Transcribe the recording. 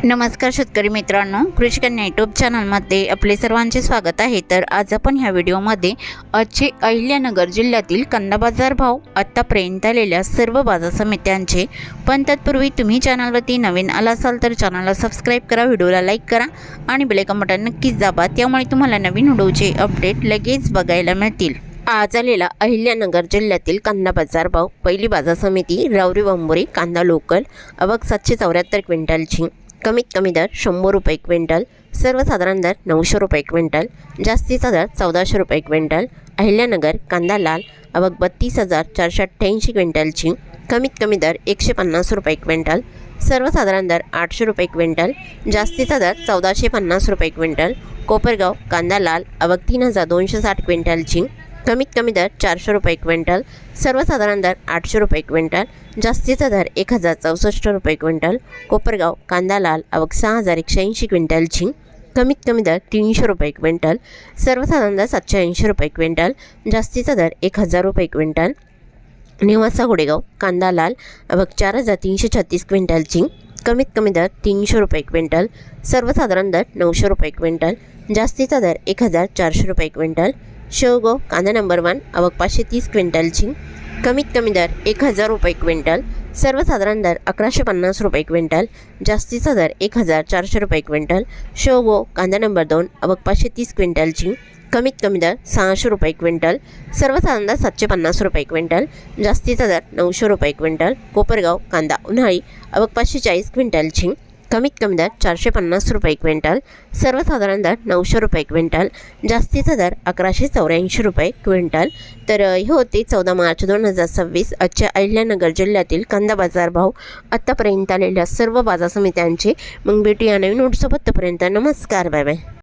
नमस्कार शेतकरी मित्रांनो, कृषी कन्या यूट्यूब चॅनलमध्ये आपले सर्वांचे स्वागत आहे। तर आज आपण ह्या व्हिडिओमध्ये आजचे अहिल्यानगर जिल्ह्यातील कांदा बाजार भाव, आत्तापर्यंत आलेल्या सर्व बाजार समित्यांचे, पण तत्पूर्वी तुम्ही चॅनलवरती नवीन आला असाल तर चॅनलला सबस्क्राईब करा, व्हिडिओला लाईक करा आणि बेल आयकॉन बटन नक्कीच दाबा, त्यामुळे तुम्हाला नवीन व्हिडिओचे अपडेट लगेच बघायला मिळतील। आज आलेला अहिल्यानगर जिल्ह्यातील कांदा बाजार भाव, पहिली बाजार समिती रावरी वांबोरी कांदा लोकल, आवक 774 क्विंटलची, कमीत कमी दर 100 रुपये क्विंटल, सर्वसाधारण दर 900 रुपये क्विंटल, जास्तीचा दर 1400 रुपये क्विंटल। अहिल्यानगर कांदा लाल, आवक 32,488 क्विंटलची, कमीत कमी दर 150 रुपये क्विंटल, सर्वसाधारण दर 800 रुपये क्विंटल, जास्तीचा दर 1450 रुपये क्विंटल। कोपरगाव कांदा लाल, आवक 3,260 क्विंटलची, कमीत कमी दर 400 रुपये क्विंटल, सर्वसाधारण दर 800 रुपये क्विंटल, जास्तीचा दर 1,064 रुपये क्विंटल। कोपरगाव कांदा लाल, आवक 6,180 क्विंटलची, कमीत कमी दर 300 रुपये क्विंटल, सर्वसाधारण दर 780 रुपये क्विंटल, जास्तीचा दर 1,000 रुपये क्विंटल। नेवासा गोडेगाव कांदा लाल, आवक 4,336 क्विंटलची, कमीत कमी दर 300 रुपये क्विंटल, सर्वसाधारण दर 900 रुपये क्विंटल, जास्तीचा दर 1,400 रुपये क्विंटल। शेवगाव कांदा नंबर 1, आवक 530 क्विंटलची, कमीत कमी दर 1,000 रुपये क्विंटल, सर्वसाधारण दर 1,150 रुपये क्विंटल, जास्तीचा दर 1,400 रुपये क्विंटल। शेवगाव कांदा नंबर 2, आवक 530 क्विंटलची, कमीत कमी दर 600 रुपये क्विंटल, सर्वसाधारण दर 750 रुपये क्विंटल, जास्तीचा दर 900 रुपये क्विंटल। कोपरगाव कांदा उन्हाळी, आवक 540 क्विंटलची, कमीत कमी दर 450 रुपये क्विंटल, सर्वसाधारण दर 900 रुपये क्विंटल, जास्तीचा दर 1,184 रुपये क्विंटल। तर हे होते 14 मार्च 2026 आजच्या अहिल्यानगर जिल्ह्यातील कांदा बाजार भाव, आत्तापर्यंत आलेल्या सर्व बाजार समित्यांचे। मग भेटूया नवीन नोटसोबत, तोपर्यंत नमस्कार, बाय बाय।